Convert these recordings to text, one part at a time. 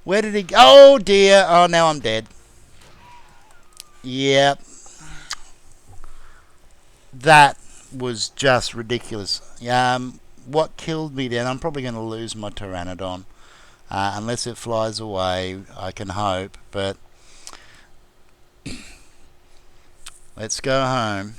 Where did he go? Oh dear. Oh, now I'm dead. Yep. That was just ridiculous. What killed me then, I'm probably going to lose my Pteranodon. Unless it flies away, I can hope. But let's go home.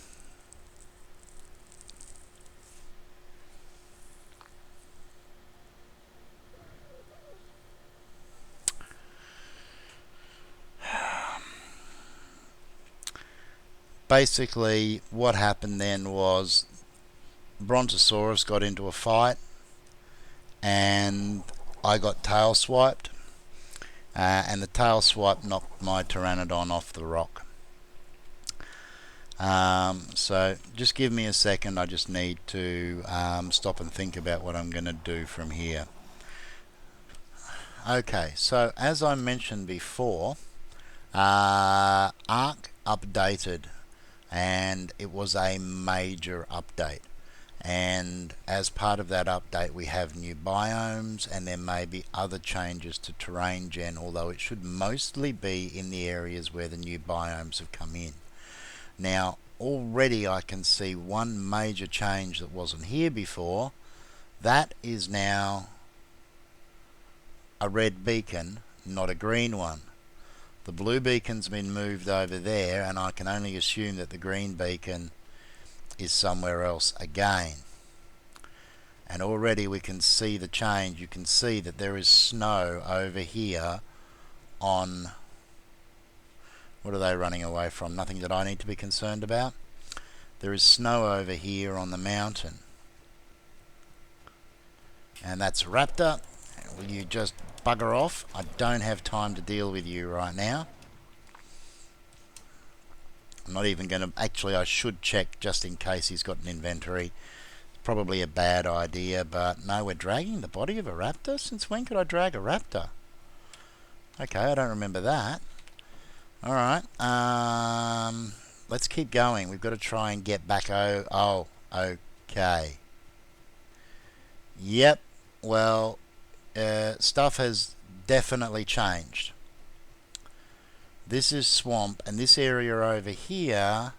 Basically, what happened then was Brontosaurus got into a fight, and I got tail swiped, and the tail swipe knocked my Pteranodon off the rock. So just give me a second. I just need to stop and think about what I'm going to do from here. Okay, so as I mentioned before, ARK updated, and it was a major update. And as part of that update, we have new biomes, and there may be other changes to terrain gen, although it should mostly be in the areas where the new biomes have come in. Now, already I can see one major change that wasn't here before. That is now a red beacon, not a green one. The blue beacon's been moved over there, and I can only assume that the green beacon is somewhere else again. And already we can see the change. You can see that there is snow over here on... What are they running away from? Nothing that I need to be concerned about. There is snow over here on the mountain. And that's a raptor. Will you just bugger off? I don't have time to deal with you right now. I'm not even going to... Actually, I should check just in case he's got an inventory. Probably a bad idea, but no, we're dragging the body of a raptor? Since when could I drag a raptor? Okay, I don't remember that. Alright, let's keep going. We've got to try and get back... Oh, okay. Yep, well, stuff has definitely changed. This is swamp, and this area over here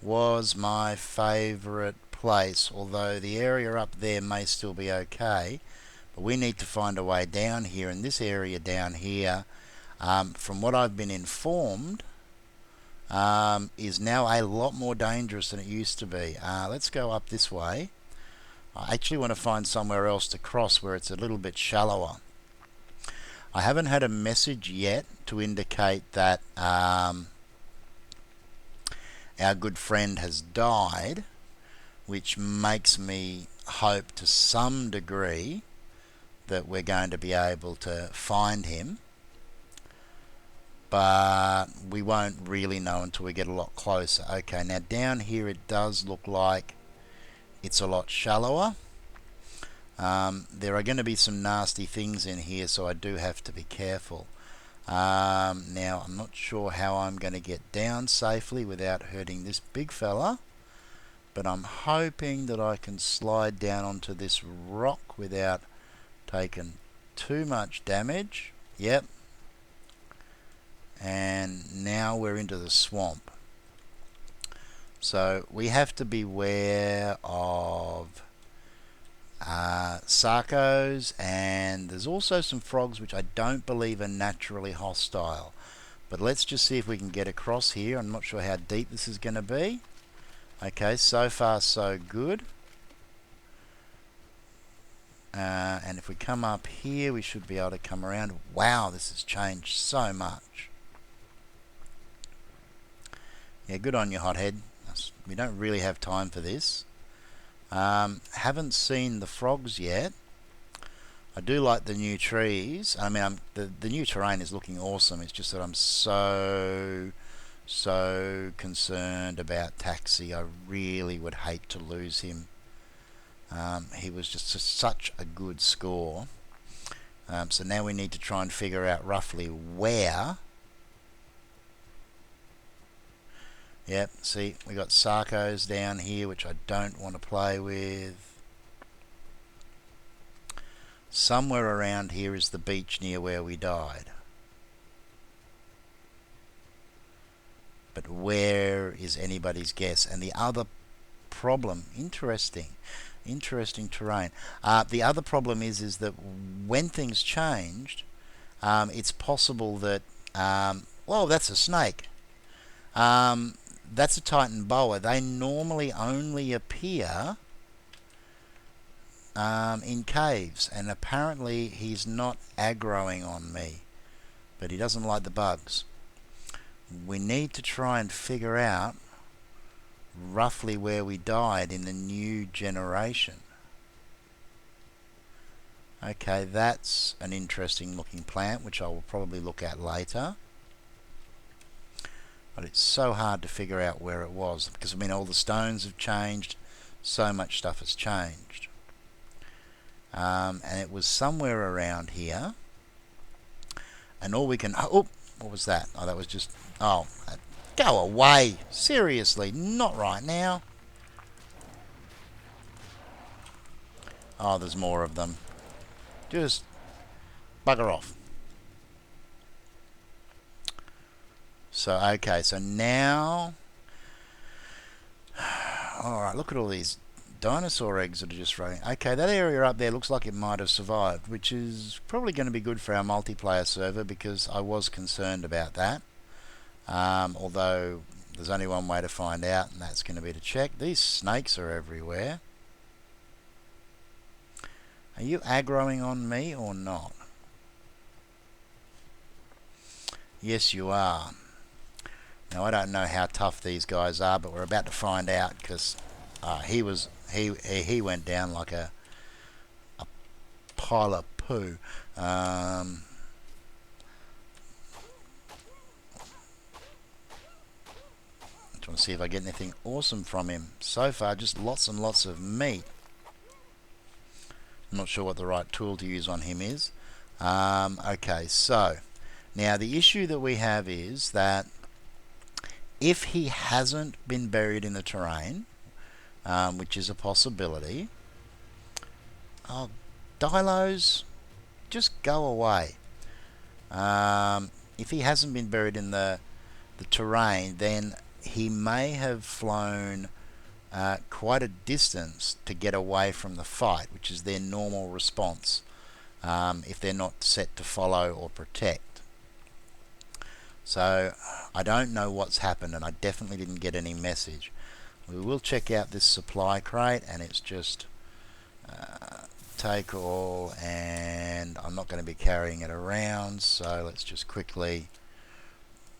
was my favourite place, although the area up there may still be okay. But we need to find a way down here, and this area down here, from what I've been informed, is now a lot more dangerous than it used to be. Let's go up this way. I actually want to find somewhere else to cross where it's a little bit shallower. I haven't had a message yet to indicate that our good friend has died, which makes me hope to some degree that we're going to be able to find him. But we won't really know until we get a lot closer. Okay, now down here it does look like it's a lot shallower. There are going to be some nasty things in here, so I do have to be careful. Now, I'm not sure how I'm going to get down safely without hurting this big fella, but I'm hoping that I can slide down onto this rock without taking too much damage. Yep. And now we're into the swamp. So we have to beware of sarcos, and there's also some frogs which I don't believe are naturally hostile. But let's just see if we can get across here. I'm not sure how deep this is going to be. Okay, so far so good. And if we come up here, we should be able to come around. Wow, this has changed so much. Yeah, good on you, hothead. We don't really have time for this. Haven't seen the frogs yet. I do like the new trees. I mean, the new terrain is looking awesome. It's just that I'm so concerned about Taxi. I really would hate to lose him. He was just such a good score. So now we need to try and figure out roughly where. Yep, see, we got sarcos down here, which I don't want to play with. somewhere around here is the beach near where we died. But where is anybody's guess? And the other problem, interesting terrain. The other problem is that when things changed, it's possible that, well, that's a snake. That's a Titan boa. They normally only appear in caves, and apparently he's not aggroing on me, but he doesn't like the bugs. We need to try and figure out roughly where we died in the new generation. Okay, that's an interesting looking plant, which I will probably look at later. But it's so hard to figure out where it was, because I mean all the stones have changed, so much stuff has changed. And it was somewhere around here. And all we can... Oh, what was that? Oh, that was just... Oh, go away! Seriously, not right now. Oh, there's more of them. Just bugger off. So, okay, so now... Alright, look at all these dinosaur eggs that are just running. Okay, that area up there looks like it might have survived, which is probably going to be good for our multiplayer server, because I was concerned about that. Although there's only one way to find out, and that's going to be to check. These snakes are everywhere. Are you aggroing on me or not? Yes, you are. Now, I don't know how tough these guys are, but we're about to find out, because he went down like a pile of poo. Just want to see if I get anything awesome from him. So far, just lots and lots of meat. I'm not sure what the right tool to use on him is. Okay, so now the issue that we have is that if he hasn't been buried in the terrain, which is a possibility, oh, Dilos, just go away. If he hasn't been buried in the terrain, then he may have flown quite a distance to get away from the fight, which is their normal response if they're not set to follow or protect. So I don't know what's happened, and I definitely didn't get any message. We will check out this supply crate, and it's just take all, and I'm not going to be carrying it around, so let's just quickly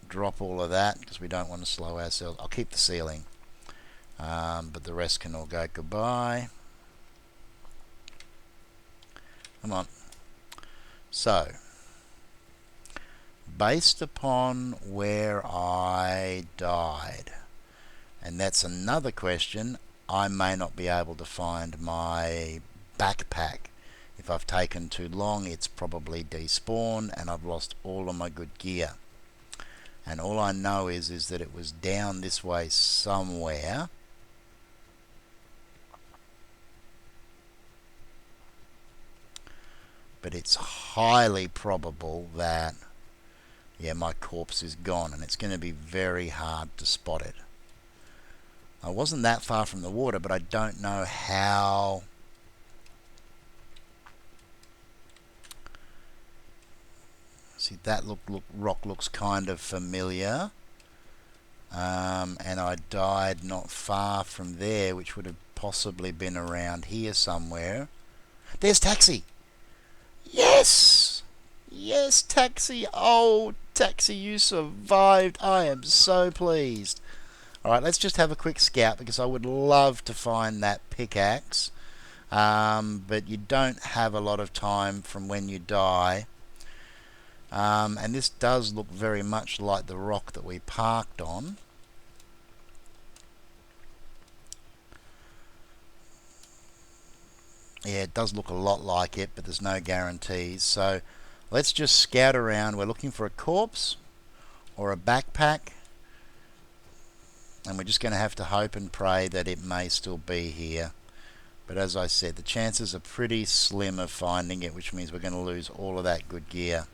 drop all of that, because we don't want to slow ourselves. I'll keep the ceiling, but the rest can all go goodbye. Come on. So, based upon where I died, and that's another question, I may not be able to find my backpack. If I've taken too long, it's probably despawned and I've lost all of my good gear. And all I know is that it was down this way somewhere. But it's highly probable that, yeah, my corpse is gone, and it's going to be very hard to spot it. I wasn't that far from the water, but I don't know how. See, that rock looks kind of familiar. And I died not far from there, which would have possibly been around here somewhere. There's Taxi! Yes! Yes, Taxi! Oh, Taxi, you survived! I am so pleased. Alright, let's just have a quick scout, because I would love to find that pickaxe. But you don't have a lot of time from when you die. And this does look very much like the rock that we parked on. Yeah, it does look a lot like it, but there's no guarantees. So let's just scout around. We're looking for a corpse or a backpack, and we're just going to have to hope and pray that it may still be here. But as I said, the chances are pretty slim of finding it, which means we're going to lose all of that good gear.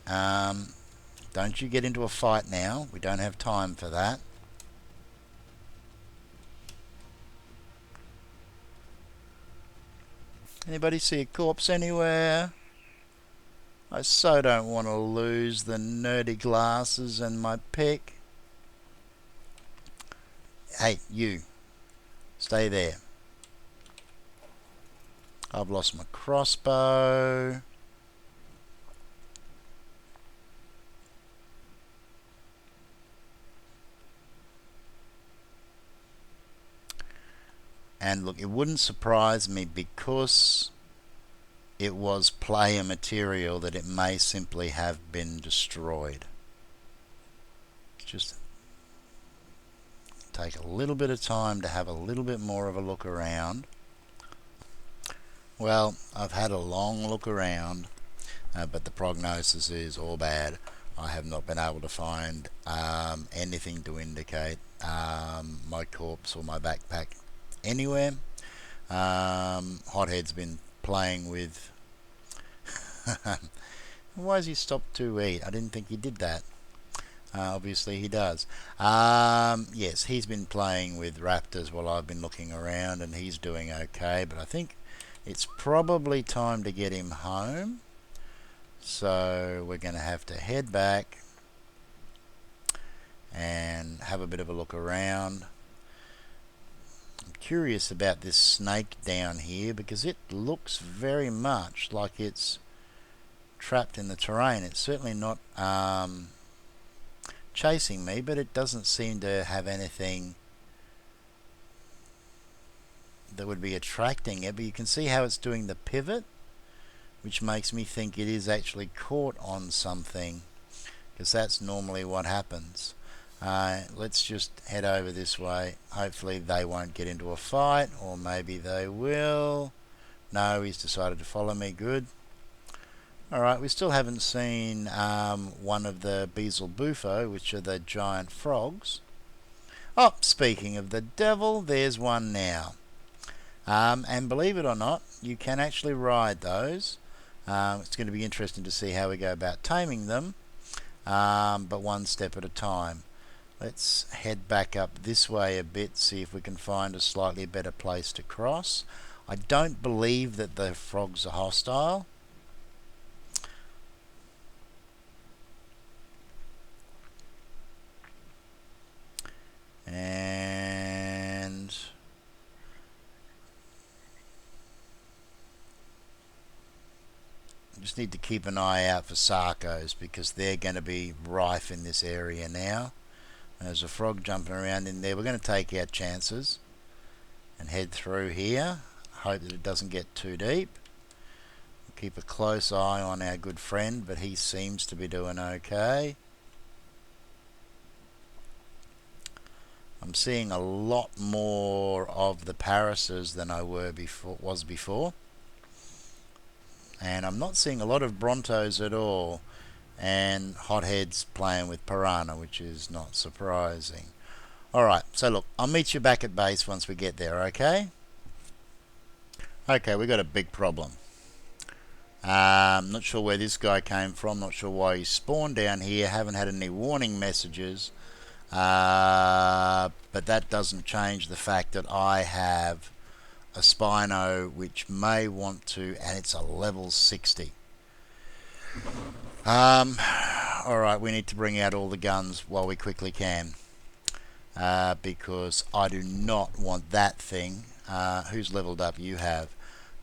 Don't you get into a fight now. We don't have time for that. Anybody see a corpse anywhere? I so don't want to lose the nerdy glasses and my pick. Hey, you. Stay there. I've lost my crossbow. And look, it wouldn't surprise me because it was player material that it may simply have been destroyed. Just take a little bit of time to have a little bit more of a look around. Well, I've had a long look around, but the prognosis is all bad. I have not been able to find anything to indicate my corpse or my backpack anywhere. Hothead's been playing with... Why has he stopped to eat? I didn't think he did that. Obviously he does. Yes, he's been playing with raptors while I've been looking around, and he's doing okay, but I think it's probably time to get him home. So we're going to have to head back and have a bit of a look around. I'm curious about this snake down here because it looks very much like it's trapped in the terrain. It's certainly not chasing me, but it doesn't seem to have anything that would be attracting it. But you can see how it's doing the pivot, which makes me think it is actually caught on something, because that's normally what happens. Let's just head over this way. Hopefully they won't get into a fight, or maybe they will. No, he's decided to follow me. Good. Alright, we still haven't seen one of the Beezle Bufo, which are the giant frogs. Oh, speaking of the devil, there's one now. And believe it or not, you can actually ride those. It's going to be interesting to see how we go about taming them, but one step at a time. Let's head back up this way a bit, see if we can find a slightly better place to cross. I don't believe that the frogs are hostile. And just need to keep an eye out for sarcos because they're going to be rife in this area now. And there's a frog jumping around in there. We're going to take our chances and head through here. Hope that it doesn't get too deep. We'll keep a close eye on our good friend, but he seems to be doing okay. I'm seeing a lot more of the Parises than I was before. And I'm not seeing a lot of Brontos at all. And Hothead's playing with Piranha, which is not surprising. Alright, so look, I'll meet you back at base once we get there, okay? Okay, we got a big problem. Not sure where this guy came from, not sure why he spawned down here, haven't had any warning messages. But that doesn't change the fact that I have a Spino which may want to, and it's a level 60. Alright, we need to bring out all the guns while we quickly can, because I do not want that thing. Who's leveled up? You have.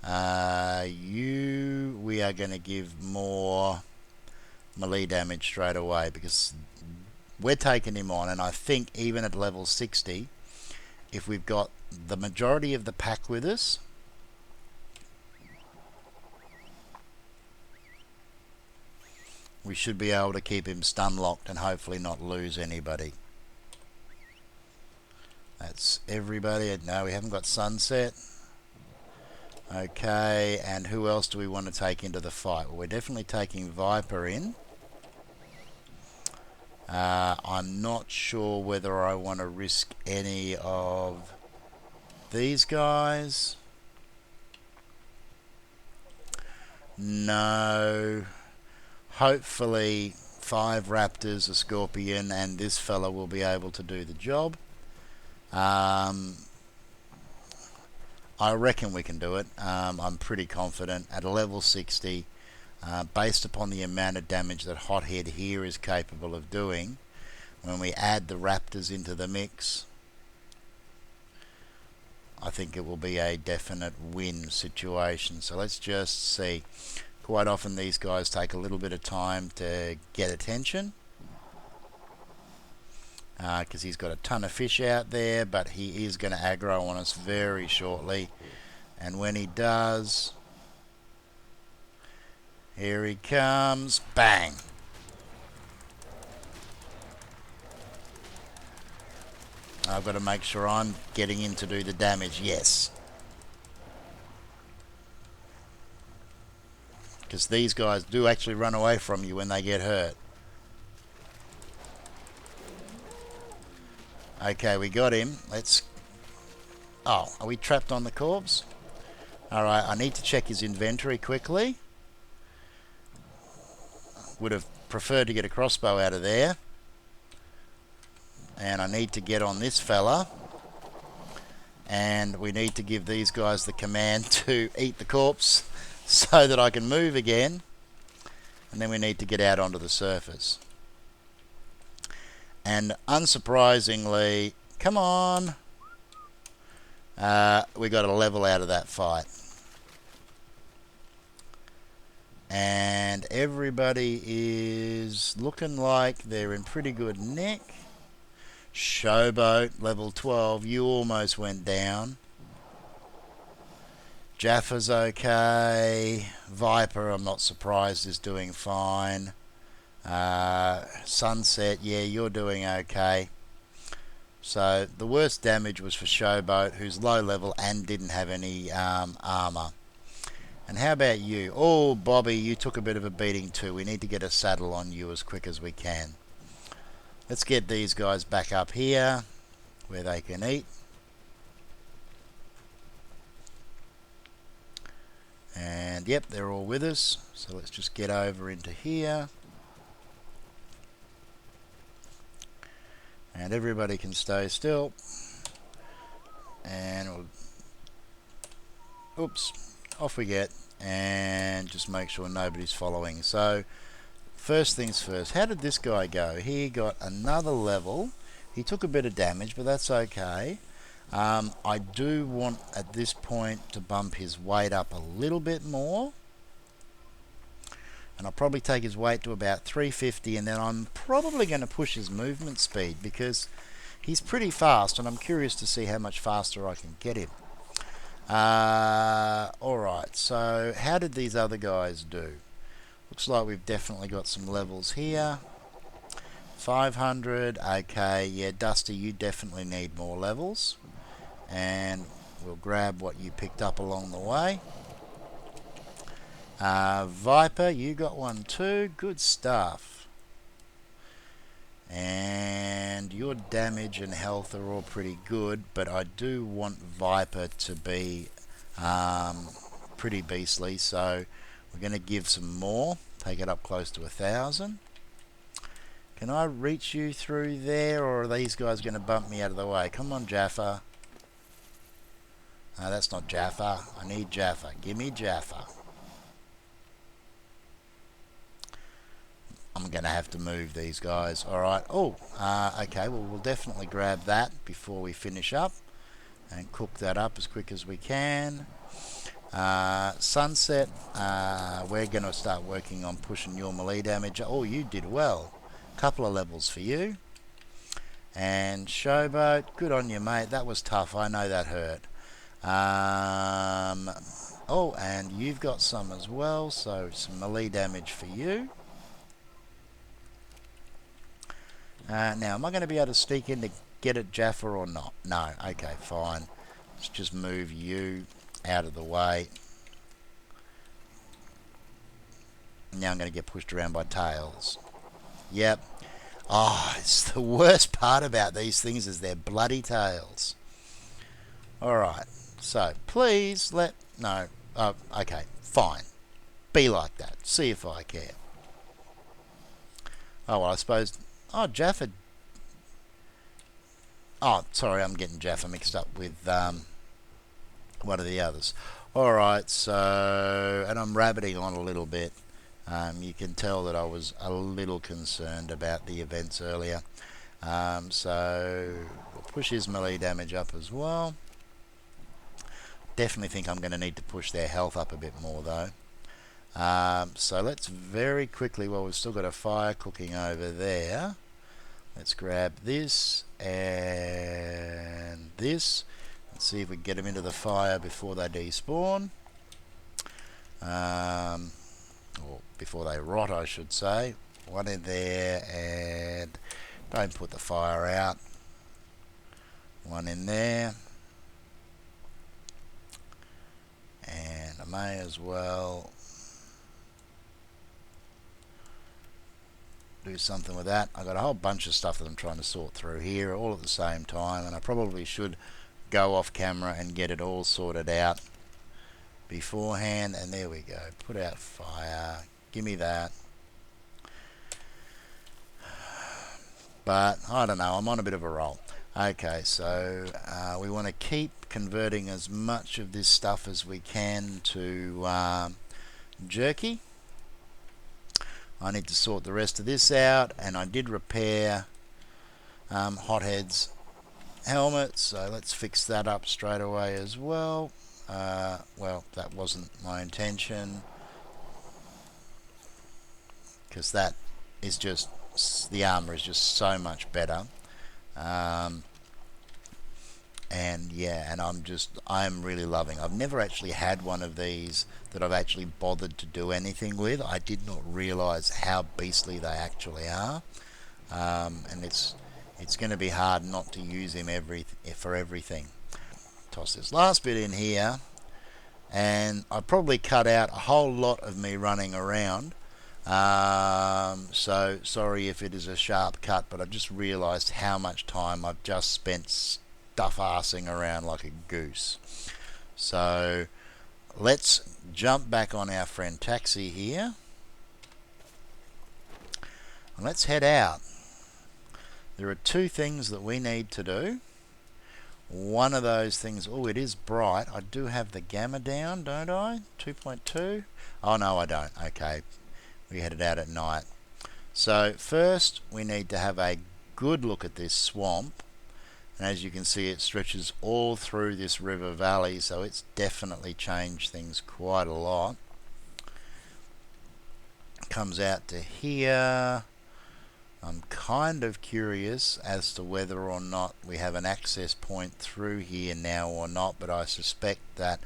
We are going to give more melee damage straight away because we're taking him on, and I think even at level 60, if we've got the majority of the pack with us, we should be able to keep him stun locked and hopefully not lose anybody. That's everybody. No, we haven't got Sunset. Okay, and who else do we want to take into the fight? Well, we're definitely taking Viper in. I'm not sure whether I want to risk any of these guys. No. Hopefully 5 raptors, a scorpion, and this fella will be able to do the job. I reckon we can do it. I'm pretty confident at a level 60, based upon the amount of damage that Hothead here is capable of doing. When we add the raptors into the mix, I think it will be a definite win situation. So let's just see. Quite often these guys take a little bit of time to get attention, because he's got a ton of fish out there, but he is going to aggro on us very shortly. And when he does, here he comes, bang. I've got to make sure I'm getting in to do the damage, yes. Because these guys do actually run away from you when they get hurt. Okay, we got him. Let's... Oh, are we trapped on the corpse? Alright, I need to check his inventory quickly. Would have preferred to get a crossbow out of there. And I need to get on this fella. And we need to give these guys the command to eat the corpse so that I can move again. And then we need to get out onto the surface. And unsurprisingly, come on, we got a level out of that fight. And everybody is looking like they're in pretty good nick. Showboat, level 12, you almost went down. Jaffa's okay. Viper, I'm not surprised, is doing fine. Sunset, yeah, you're doing okay. So the worst damage was for Showboat, who's low level and didn't have any armor. And how about you? Oh, Bobby, you took a bit of a beating too. We need to get a saddle on you as quick as we can. Let's get these guys back up here where they can eat. And yep, they're all with us. So let's just get over into here. And everybody can stay still. And we'll, oops, off we get. And just make sure nobody's following. So first things first, how did this guy go? He got another level. He took a bit of damage, but that's okay. I do want at this point to bump his weight up a little bit more. And I'll probably take his weight to about 350, and then I'm probably going to push his movement speed because he's pretty fast, and I'm curious to see how much faster I can get him. Alright, so how did these other guys do? Looks like we've definitely got some levels here. 500, okay, yeah, Dusty, you definitely need more levels. And we'll grab what you picked up along the way. Viper, you got one too, good stuff. And your damage and health are all pretty good, but I do want Viper to be pretty beastly, so we're going to give some more, take it up close to 1,000. Can I reach you through there, or are these guys going to bump me out of the way? Come on, Jaffa. No, that's not Jaffa. I need Jaffa. Give me Jaffa. I'm going to have to move these guys. Alright. Oh, okay. Well, we'll definitely grab that before we finish up and cook that up as quick as we can. Sunset, we're going to start working on pushing your melee damage. Oh, you did well. Couple of levels for you. And Showboat, good on you, mate. That was tough. I know that hurt. Oh, and you've got some as well, so some melee damage for you. Now, am I going to be able to sneak in to get at Jaffa or not? No. Okay, fine. Let's just move you out of the way. Now I'm going to get pushed around by tails. Yep. Oh, it's the worst part about these things is their bloody tails. Alright, so please let... No, okay, fine. Be like that. See if I care. Oh, well, I suppose... Oh, Jaffa... Oh, sorry, I'm getting Jaffa mixed up with one of the others. Alright, so... And I'm rabbiting on a little bit. You can tell that I was a little concerned about the events earlier. So we'll push his melee damage up as well. Definitely think I'm going to need to push their health up a bit more though. So let's very quickly, well, we've still got a fire cooking over there. Let's grab this and this. Let's see if we can get them into the fire before they despawn. Or before they rot, I should say. One in there, and don't put the fire out. One in there. And I may as well do something with that. I've got a whole bunch of stuff that I'm trying to sort through here all at the same time, and I probably should go off camera and get it all sorted out beforehand. And there we go. Put out fire. Give me that. But I don't know, I'm on a bit of a roll. Okay, so we want to keep converting as much of this stuff as we can to jerky. I need to sort the rest of this out, and I did repair Hothead's helmet, so let's fix that up straight away as well. Well, that wasn't my intention, because that is just, the armor is just so much better. And yeah, and I'm really loving. I've never actually had one of these that I've actually bothered to do anything with. I did not realize how beastly they actually are. And it's going to be hard not to use him for everything. Toss this last bit in here, and I probably cut out a whole lot of me running around. So sorry if it is a sharp cut, but I've just realized how much time I've just spent stuff-arsing around like a goose. So let's jump back on our friend Taxi here, and let's head out. There are two things that we need to do. One of those things, oh, it is bright. I do have the gamma down, don't I? 2.2. Oh no, I don't. Okay, we headed out at night. So first we need to have a good look at this swamp, and as you can see, it stretches all through this river valley, so it's definitely changed things quite a lot. Comes out to here. I'm kind of curious as to whether or not we have an access point through here now or not, but I suspect that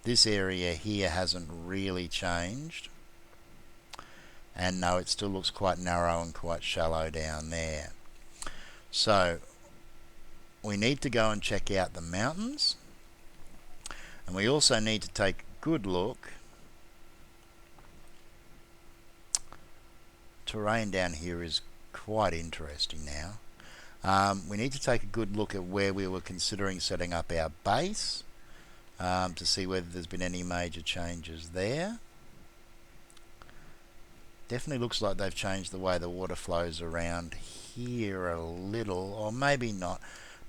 this area here hasn't really changed. And no, it still looks quite narrow and quite shallow down there. So we need to go and check out the mountains, and we also need to take a good look. Terrain down here is quite interesting now. We need to take a good look at where we were considering setting up our base, to see whether there's been any major changes there. Definitely looks like they've changed the way the water flows around here a little, or maybe not.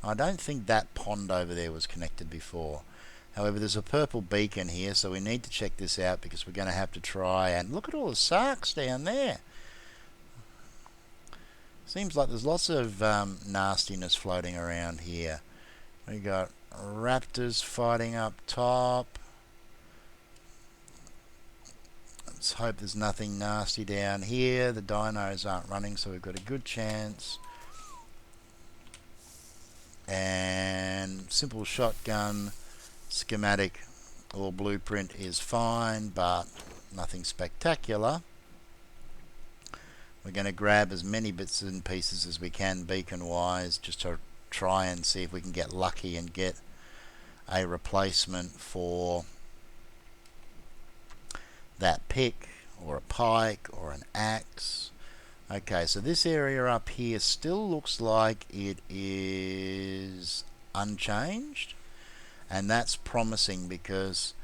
I don't think that pond over there was connected before. However, there's a purple beacon here, so we need to check this out, because we're going to have to try and look at all the sharks down there. Seems like there's lots of nastiness floating around here. We got raptors fighting up top. Let's hope there's nothing nasty down here. The dinos aren't running, so we've got a good chance. And simple shotgun schematic or blueprint is fine, but nothing spectacular. We're going to grab as many bits and pieces as we can beacon wise, just to try and see if we can get lucky and get a replacement for that pick or a pike or an axe. Okay, so this area up here still looks like it is unchanged, And that's promising because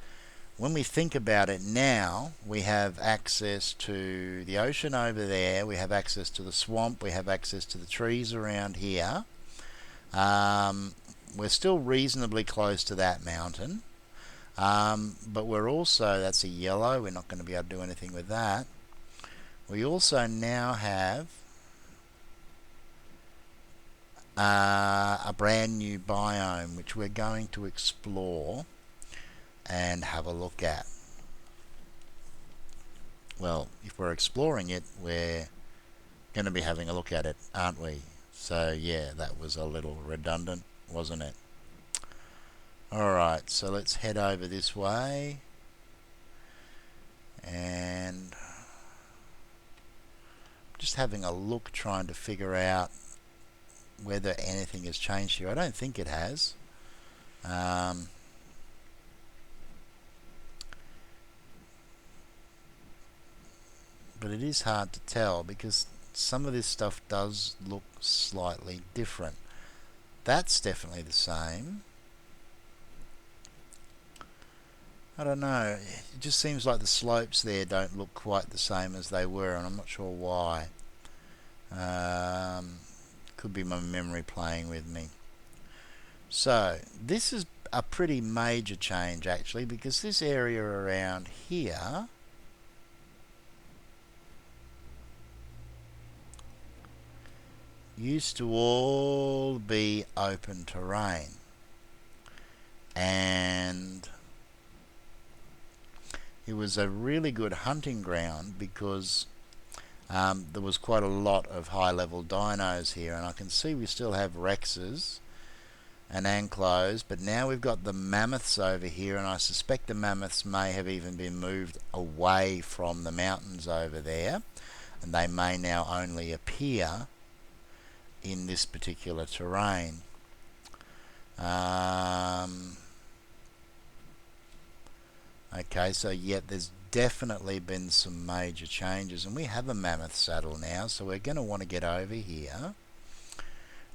when we think about it now, we have access to the ocean over there, we have access to the swamp, we have access to the trees around here. We're still reasonably close to that mountain, but we're also, that's a yellow, we're not going to be able to do anything with that. We also now have a brand new biome which we're going to explore and have a look at. Well, if we're exploring it, we're going to be having a look at it, aren't we? So yeah, that was a little redundant, wasn't it? Alright, so let's head over this way, and just having a look, trying to figure out whether anything has changed here. I don't think it has. But it is hard to tell because some of this stuff does look slightly different. That's definitely the same. I don't know, it just seems like the slopes there don't look quite the same as they were, and I'm not sure why. Could be my memory playing with me. So this is a pretty major change actually, because this area around here used to all be open terrain, and it was a really good hunting ground because there was quite a lot of high level dinos here, and I can see we still have Rexes and Anklos, but now we've got the mammoths over here, and I suspect the mammoths may have even been moved away from the mountains over there, and they may now only appear in this particular terrain. Okay, so yeah, there's definitely been some major changes, and we have a mammoth saddle now, so we're going to want to get over here.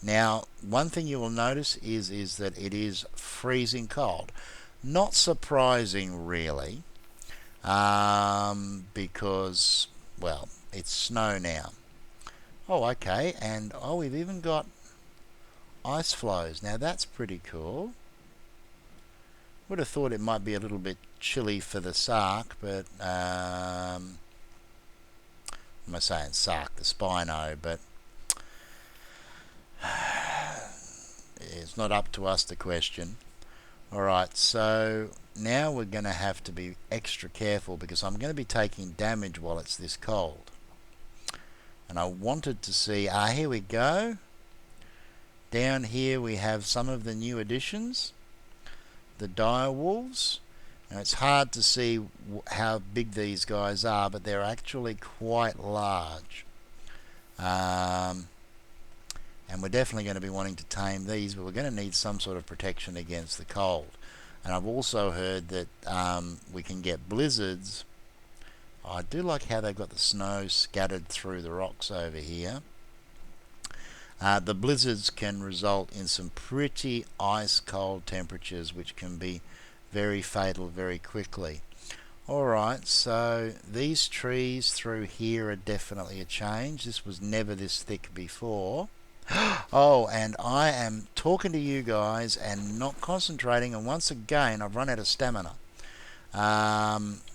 Now, one thing you will notice is that it is freezing cold. Not surprising, really, because, well, it's snow now. Oh, okay, and oh, we've even got ice flows. Now, that's pretty cool. Would have thought it might be a little bit chilly for the Sark, but am I saying Sark, the Spino, but it's not up to us to question. Alright, so now we're going to have to be extra careful because I'm going to be taking damage while it's this cold. And I wanted to see, here we go. Down here we have some of the new additions. The dire wolves. Now it's hard to see how big these guys are, but they're actually quite large. And we're definitely going to be wanting to tame these, but we're going to need some sort of protection against the cold. And I've also heard that we can get blizzards. I do like how they've got the snow scattered through the rocks over here. The blizzards can result in some pretty ice cold temperatures, which can be very fatal very quickly. Alright, so these trees through here are definitely a change. This was never this thick before. Oh, and I am talking to you guys and not concentrating, and once again I've run out of stamina.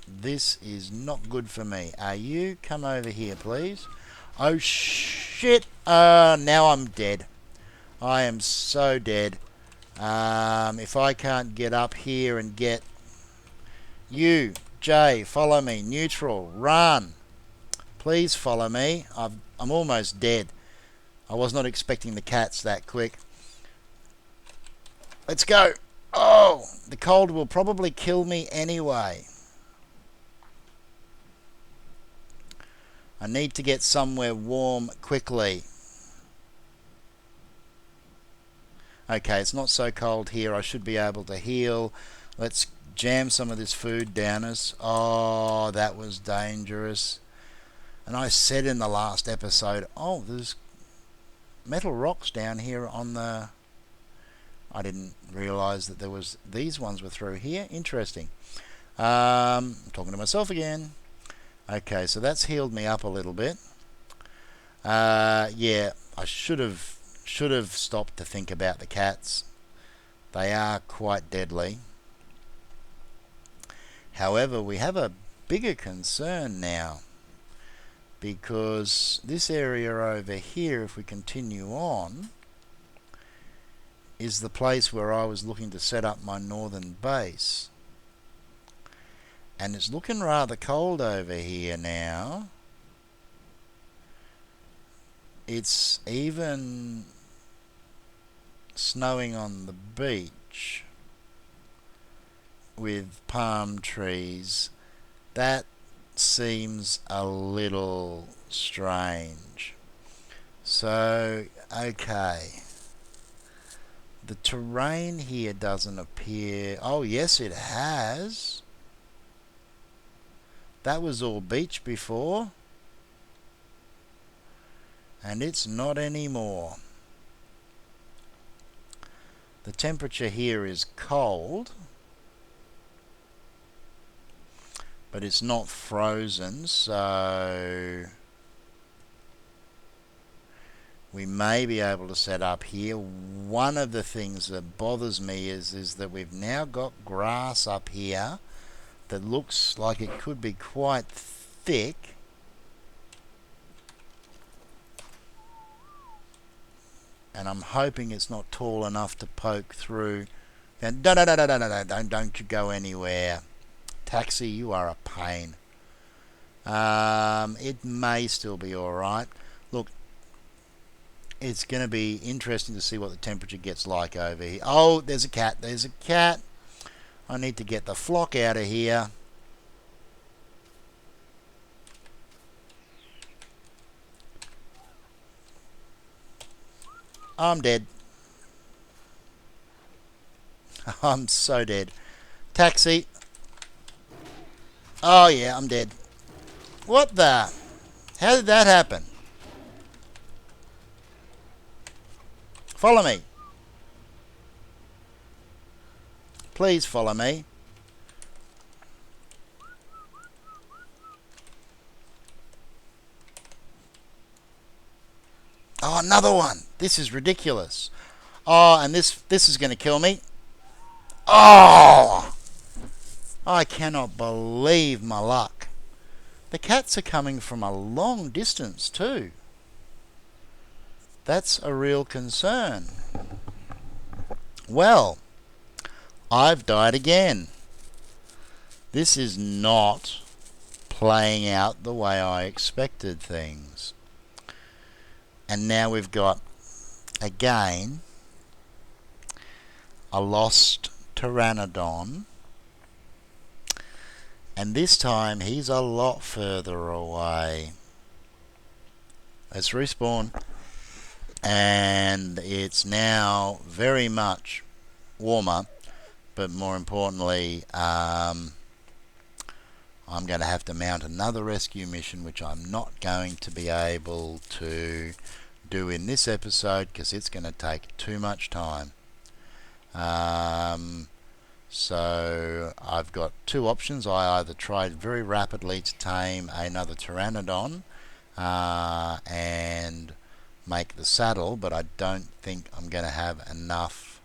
This is not good for me. You come over here, please. Oh shit! Now I'm dead. I am so dead. If I can't get up here and get you, Jay, follow me. Neutral, run. Please follow me. I'm almost dead. I was not expecting the cats that quick. Let's go. Oh, the cold will probably kill me anyway. I need to get somewhere warm quickly. Okay, it's not so cold here. I should be able to heal. Let's jam some of this food down us. Oh, that was dangerous. And I said in the last episode, oh, there's metal rocks down here on the I didn't realise that there was these ones were through here. Interesting. Talking to myself again. Okay, so that's healed me up a little bit. Yeah, I should have stopped to think about the cats. They are quite deadly. However, we have a bigger concern now, because this area over here, if we continue on, is the place where I was looking to set up my northern base. And it's looking rather cold over here now. It's even snowing on the beach with palm trees. That seems a little strange. So, okay. The terrain here doesn't appear... Oh, yes, it has. That was all beach before. And it's not anymore. The temperature here is cold, but it's not frozen, so we may be able to set up here. One of the things that bothers me is that we've now got grass up here that looks like it could be quite thick. And I'm hoping it's not tall enough to poke through. And don't you go anywhere. Taxi, you are a pain. It may still be alright. Look, it's going to be interesting to see what the temperature gets like over here. Oh, there's a cat. There's a cat. I need to get the flock out of here. I'm dead. I'm so dead. Taxi. Oh yeah, I'm dead. What the? How did that happen? Follow me. Please follow me. Oh, another one. This is ridiculous. Oh, and this is going to kill me. Oh! I cannot believe my luck. The cats are coming from a long distance too. That's a real concern. Well, I've died again. This is not playing out the way I expected things. And now we've got, again, a lost pteranodon. And this time he's a lot further away. Let's respawn. And it's now very much warmer, but more importantly, I'm going to have to mount another rescue mission, which I'm not going to be able to do in this episode because it's going to take too much time. So I've got two options. I either try very rapidly to tame another pteranodon and make the saddle, but I don't think I'm going to have enough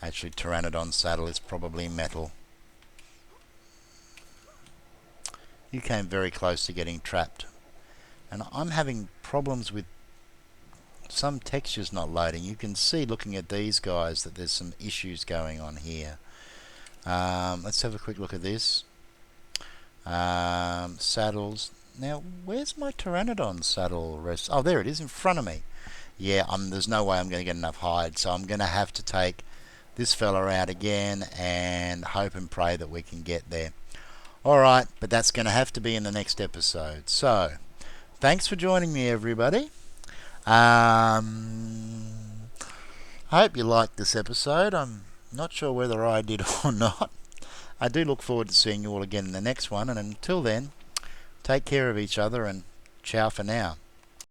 actually pteranodon saddle is probably metal. You came very close to getting trapped, and I'm having problems with some textures not loading. You can see looking at these guys that there's some issues going on here. Let's have a quick look at this. Saddles. Now, where's my pteranodon saddle rest? Oh, there it is in front of me. Yeah, there's no way I'm going to get enough hide, so I'm going to have to take this fella out again and hope and pray that we can get there. Alright, but that's going to have to be in the next episode. So, thanks for joining me, everybody. I hope you liked this episode. I'm not sure whether I did or not. I do look forward to seeing you all again in the next one, and until then, take care of each other and Ciao for now.